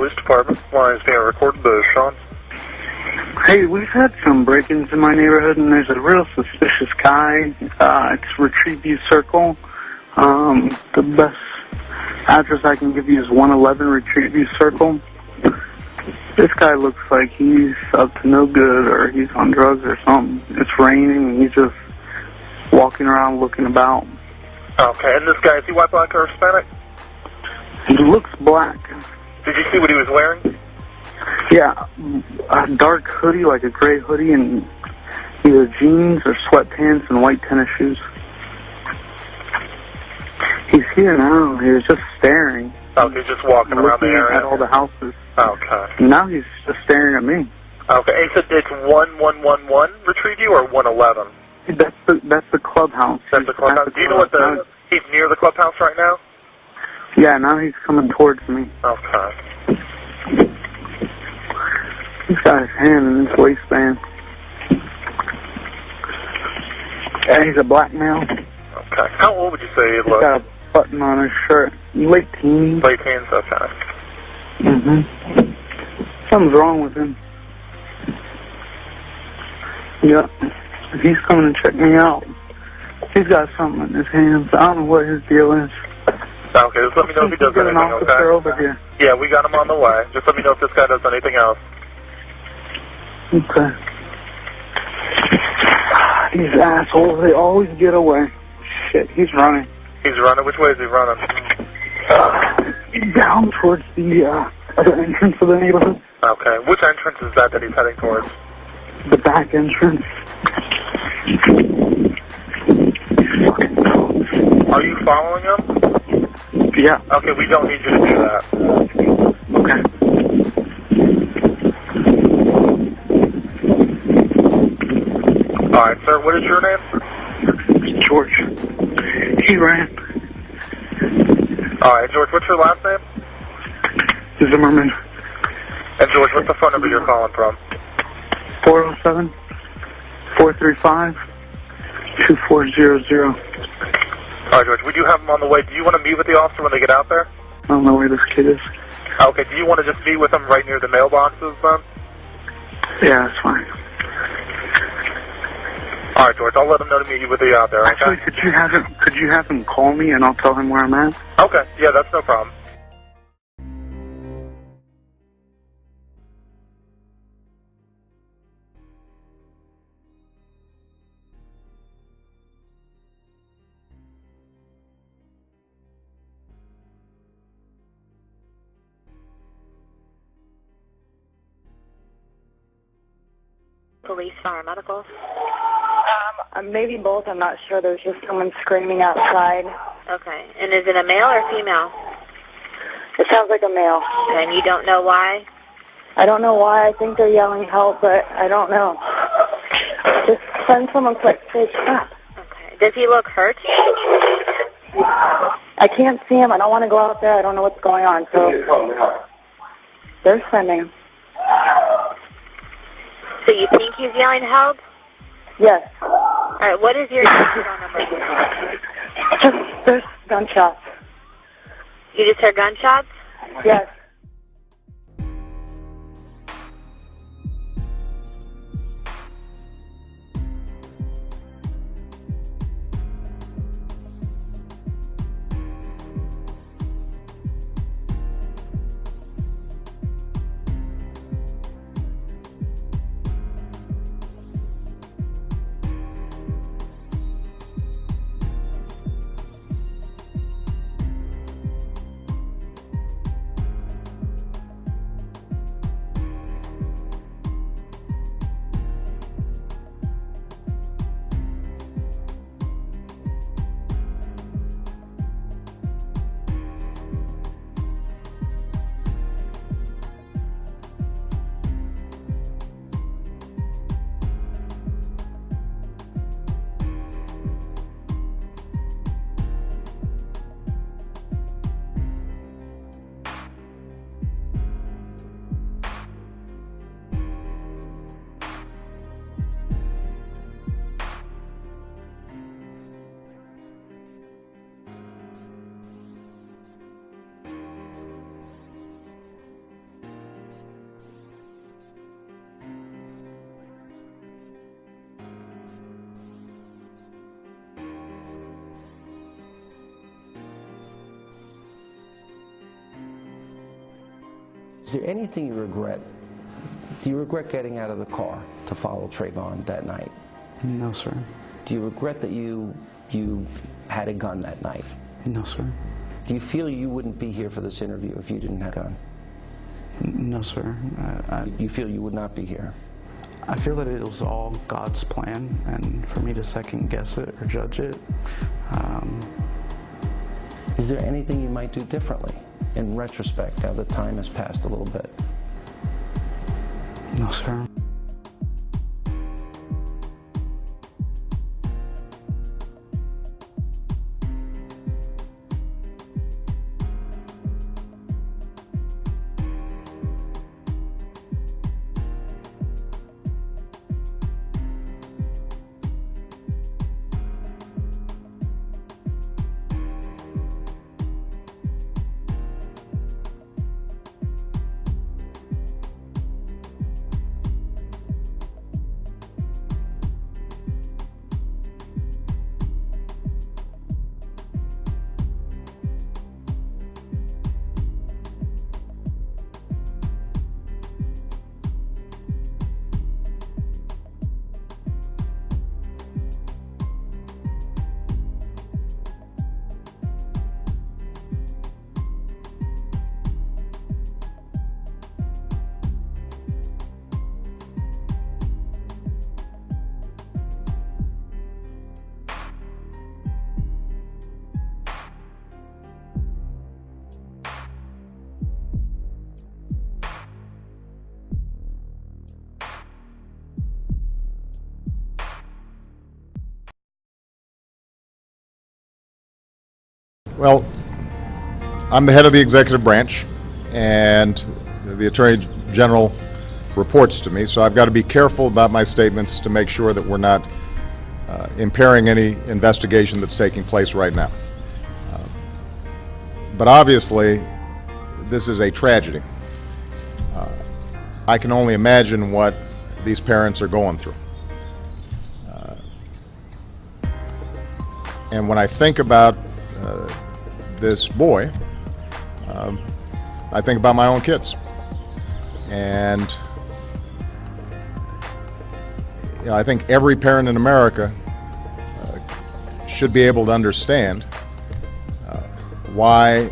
Police Department. Line is being recorded. Sean. Hey, we've had some break-ins in my neighborhood, and there's a real suspicious guy. It's Retrieve View Circle. The best address I can give you is 111 Retrieve View Circle. This guy looks like he's up to no good, or he's on drugs or something. It's raining, and he's just walking around looking about. Okay, and this guy, is he white, black, or Hispanic? He looks black. Did you see what he was wearing? Yeah, a dark hoodie, like a gray hoodie, and either jeans or sweatpants and white tennis shoes. He's here now. He was just staring. Oh, he's just walking around the area? At all the houses. Okay. Now he's just staring at me. Okay, and so it's 1111 Retrieve View or 111? That's the clubhouse. That's the clubhouse. Do you know what he's near the clubhouse right now? Yeah, now he's coming towards me. Okay. He's got his hand in his waistband. Yeah, he's a black male. Okay. How old would you say he looks? He's got a button on his shirt. Late teens. Late teens, okay. Something's wrong with him. Yeah. He's coming to check me out. He's got something in his hands. I don't know what his deal is. Okay, just let me know if he does anything, okay? Over here. Yeah, we got him on the way. Just let me know if this guy does anything else. Okay. These assholes, they always get away. Shit, he's running. He's running? Which way is he running? Down towards the other entrance of the neighborhood. Okay. Which entrance is that he's heading towards? The back entrance. Are you following him? Yeah. Okay, we don't need you to do that. Okay. Alright, sir, what is your name? George. He ran. Alright, George, what's your last name? Zimmerman. And George, what's the phone number you're calling from? 407-435-2400. Alright, George, we do have him on the way. Do you want to meet with the officer when they get out there? I don't know where this kid is. Okay, do you want to just meet with him right near the mailboxes then? Yeah, that's fine. Alright, George, I'll let him know to meet you with you out there, okay? Actually, could you have him call me and I'll tell him where I'm at? Okay, yeah, that's no problem. Police, fire, medical? Maybe both. I'm not sure. There's just someone screaming outside. Okay. And is it a male or female? It sounds like a male. Okay. And you don't know why? I don't know why. I think they're yelling help, but I don't know. Just send someone quick. Say stop. Okay. Does he look hurt? I can't see him. I don't want to go out there. I don't know what's going on. So they're sending him. So you think he's yelling help? Yes. All right, what is your phone number? Just, there's gunshots. You just heard gunshots? Yes. there anything you regret? Do you regret getting out of the car to follow Trayvon that night? No, sir. Do you regret that you had a gun that night? No, sir. Do you feel you wouldn't be here for this interview if you didn't have a gun? No, sir. You feel you would not be here? I feel that it was all God's plan, and for me to second guess it or judge it. Is there anything you might do differently in retrospect now that time has passed a little bit? No, sir. Well, I'm the head of the executive branch, and the Attorney General reports to me, so I've got to be careful about my statements to make sure that we're not impairing any investigation that's taking place right now. But obviously, this is a tragedy. I can only imagine what these parents are going through. And when I think about this boy, I think about my own kids. And you know, I think every parent in America should be able to understand why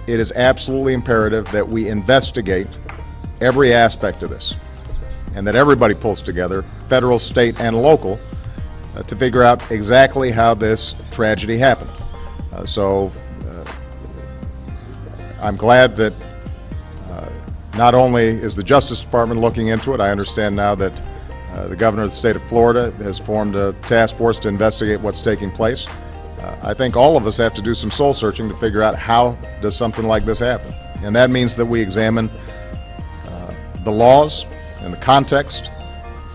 it is absolutely imperative that we investigate every aspect of this, and that everybody pulls together, federal, state, and local, to figure out exactly how this tragedy happened. I'm glad that not only is the Justice Department looking into it, I understand now that the governor of the state of Florida has formed a task force to investigate what's taking place. I think all of us have to do some soul searching to figure out how does something like this happen. And that means that we examine the laws and the context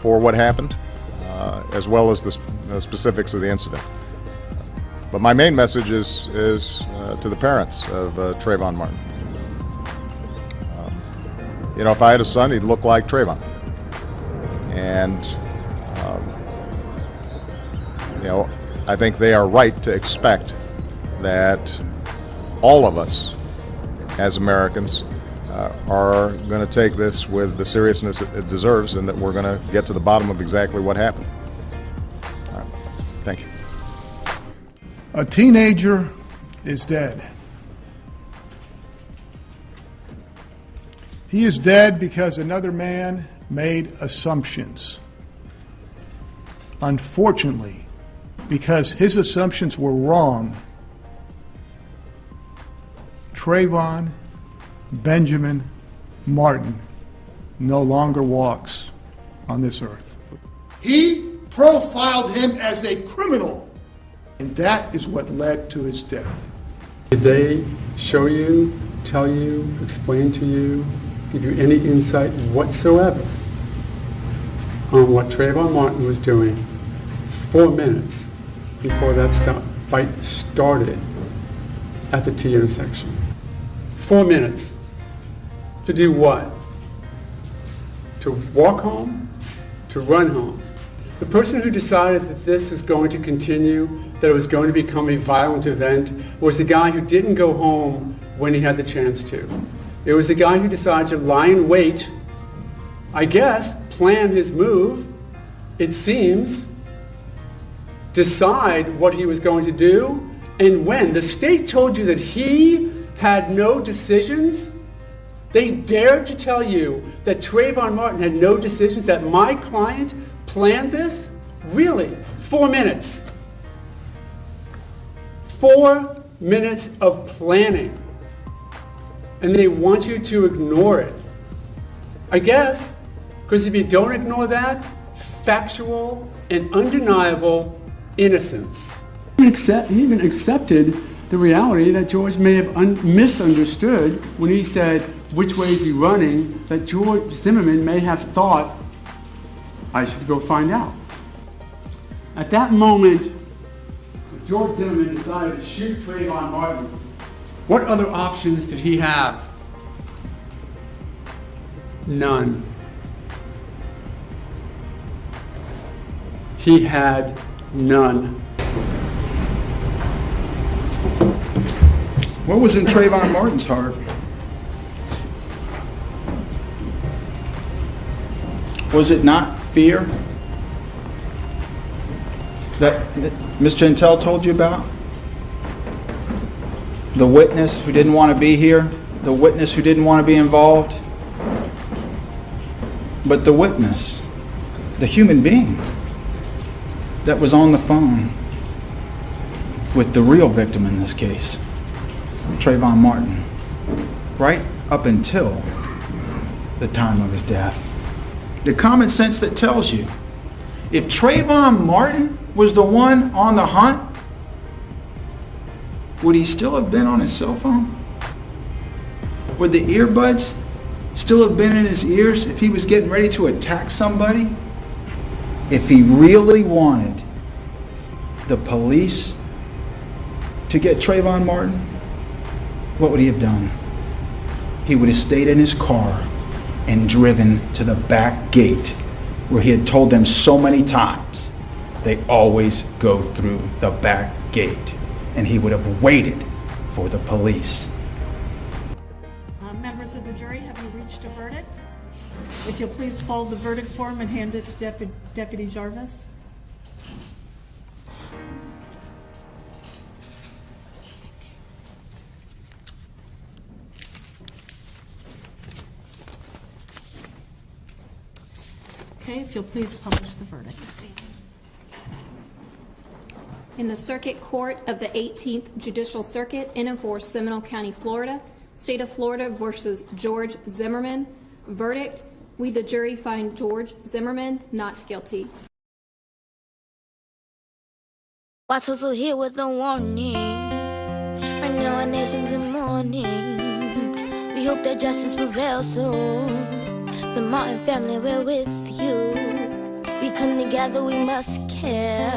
for what happened, as well as the specifics of the incident. But my main message is to the parents of Trayvon Martin. You know, if I had a son, he'd look like Trayvon. And, you know, I think they are right to expect that all of us as Americans are going to take this with the seriousness it deserves, and that we're going to get to the bottom of exactly what happened. All right. Thank you. A teenager is dead. He is dead because another man made assumptions. Unfortunately, because his assumptions were wrong, Trayvon Benjamin Martin no longer walks on this earth. He profiled him as a criminal, and that is what led to his death. Did they show you, tell you, explain to you, give you any insight whatsoever on what Trayvon Martin was doing 4 minutes before that fight started at the T intersection? 4 minutes. To do what? To walk home? To run home? The person who decided that this was going to continue, that it was going to become a violent event, was the guy who didn't go home when he had the chance to. It was the guy who decided to lie in wait, I guess, plan his move, it seems, decide what he was going to do, and when. The state told you that he had no decisions. They dared to tell you that Trayvon Martin had no decisions, that my client planned this? Really? 4 minutes. 4 minutes of planning. And they want you to ignore it. I guess, because if you don't ignore that, factual and undeniable innocence. He even accepted the reality that George may have misunderstood when he said, which way is he running, that George Zimmerman may have thought, I should go find out. At that moment, George Zimmerman decided to shoot Trayvon Martin. What other options did he have? None. He had none. What was in Trayvon Martin's heart? Was it not fear that Ms. Gentile told you about? The witness who didn't want to be here, the witness who didn't want to be involved, but the witness, the human being that was on the phone with the real victim in this case, Trayvon Martin, right up until the time of his death. The common sense that tells you, if Trayvon Martin was the one on the hunt, would he still have been on his cell phone? Would the earbuds still have been in his ears if he was getting ready to attack somebody? If he really wanted the police to get Trayvon Martin, what would he have done? He would have stayed in his car and driven to the back gate where he had told them so many times they always go through the back gate, and he would have waited for the police. Members of the jury, have you reached a verdict? If you'll please fold the verdict form and hand it to Deputy Jarvis. Okay, if you'll please publish the verdict. In the Circuit Court of the 18th Judicial Circuit in and for Seminole County, Florida, State of Florida versus George Zimmerman. Verdict: we the jury find George Zimmerman not guilty. What's also here with a warning? Right now our nation's in mourning. We hope that justice prevails soon. The Martin family, we're with you. We come together, we must care.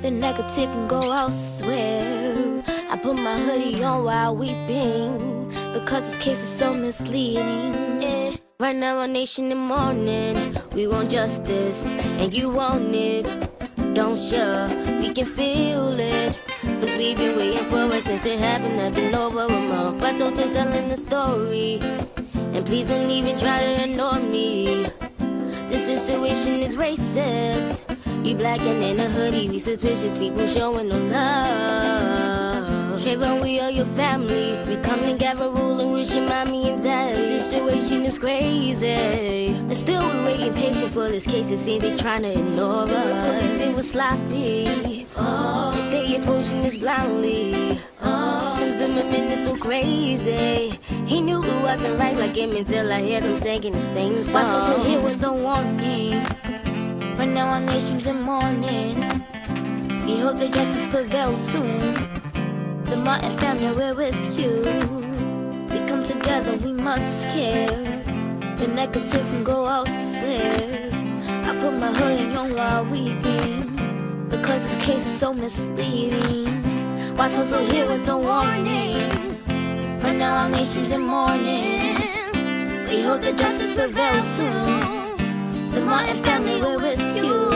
The negative can go elsewhere. I put my hoodie on while weeping, because this case is so misleading. Yeah. Right now our nation in mourning. We want justice, and you want it, don't you? We can feel it, cause we've been waiting for it since it happened. I've been over a month, but so to telling the story. And please don't even try to ignore me. This situation is racist. You black and in a hoodie, we suspicious people showing no love. Trayvon, we are your family. We come together, ruling with your mommy and daddy. This situation is crazy, and still we're waiting patient for this case. It seems they trying to ignore us. Police, they were sloppy. Oh, they approaching us blindly. Oh, and Zimmerman is so crazy. He knew it wasn't right, like Emmett Till. I heard him singing the same song. Why so here with a warning? Right now our nation's in mourning. We hope that justice prevails soon. The Martin family, we're with you. We come together, we must care. The negative can go elsewhere. I put my hoodie on while weeping, because this case is so misleading. Why so here with a warning? Right now our nation's in mourning. We hope that justice prevails soon. The Martin family, we're with you.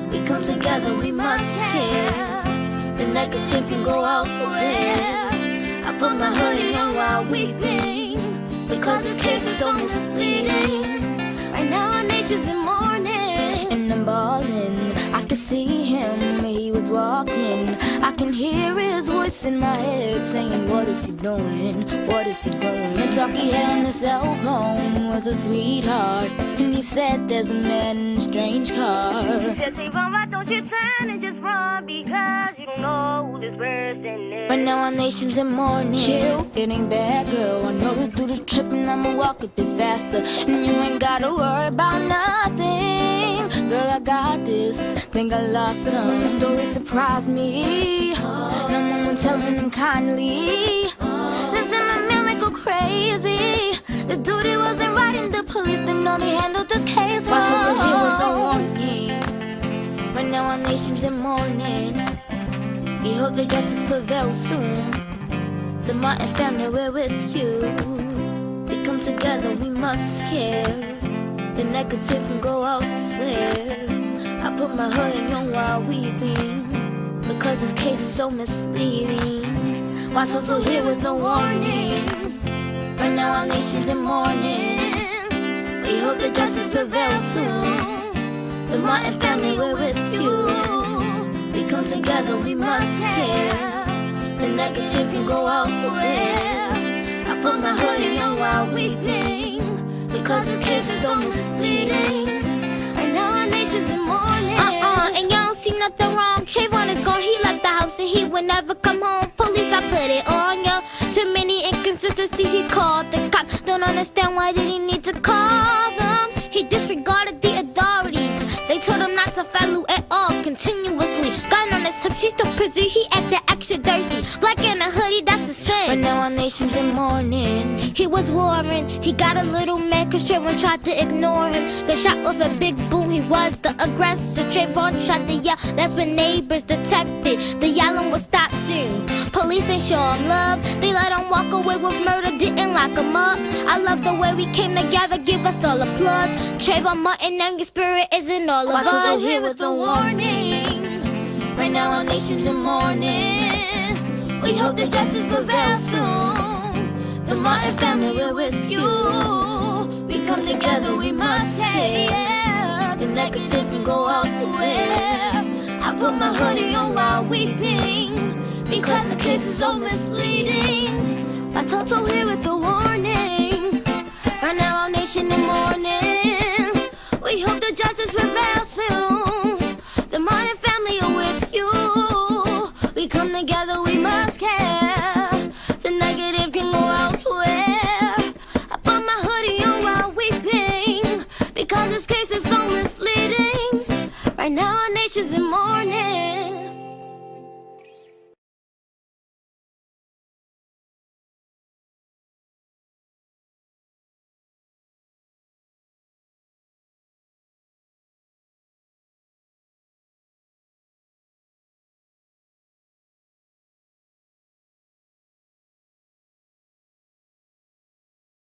We come together, we must care. The negative can go elsewhere. I put my hoodie on while weeping, because his case is so misleading. Right now our nation's in mourning, and I'm bawling. I can see him, he was walking. I can hear his voice in my head saying, what is he doing? What is he doing? The talk he had on his cell phone was a sweetheart, and he said there's a man in a strange car. He said, Trayvon, why don't you turn and just run, because you don't know who this person is. Right now our nation's in mourning. Chill, it ain't bad, girl. I know we do the trip and I'ma walk a bit faster, and you ain't gotta worry about nothing. Girl, I got this. Think I lost him. When the story surprised me, and I'm only telling him kindly. Listen to me, we go crazy. The dude, he wasn't riding. The police didn't know they handled this case. Why so here with a warning? Right now our nation's in mourning. We hope that justice prevails soon. The Martin family, we're with you. We come together, we must care. The negative can go elsewhere. I put my hoodie on while weeping, because this case is so misleading. Why so here with a warning? Right now our nation's in mourning. We hope that justice prevails soon. The Martin family, we're with you. We come together, we must care. The negative can go elsewhere. I put my hoodie on while weeping, because this case is so misleading. Right now our nation's in mourning. And you don't see nothing wrong. Trayvon is gone, he left the house and he would never come home. Police, I put it on ya. Too many inconsistencies, he called the cops. Don't understand why did he need to call them. He disregarded the authorities. They told him not to follow at all continuously. Gun on his hip, she's still prison. He acted extra thirsty. Black in a hoodie, that's the same. But now our nation's in mourning. He was warring. He got a little mad cause Trayvon tried to ignore him. The shot with a big boom, he was the aggressor. Trayvon tried to yell, that's when neighbors detected. The yelling was stopped soon. Police ain't show him love. They let him walk away with murder, didn't lock him up. I love the way we came together, give us all applause. Trayvon Martin and your spirit isn't all of us. Watch here with a warning. Right now our nation's in mourning. We hope that justice prevails soon. The Martin family, we're with you. We come together, we must care. The negative can go elsewhere. I put my hoodie on while weeping, because this case is so misleading. I told here with a warning. Right now our nation in mourning.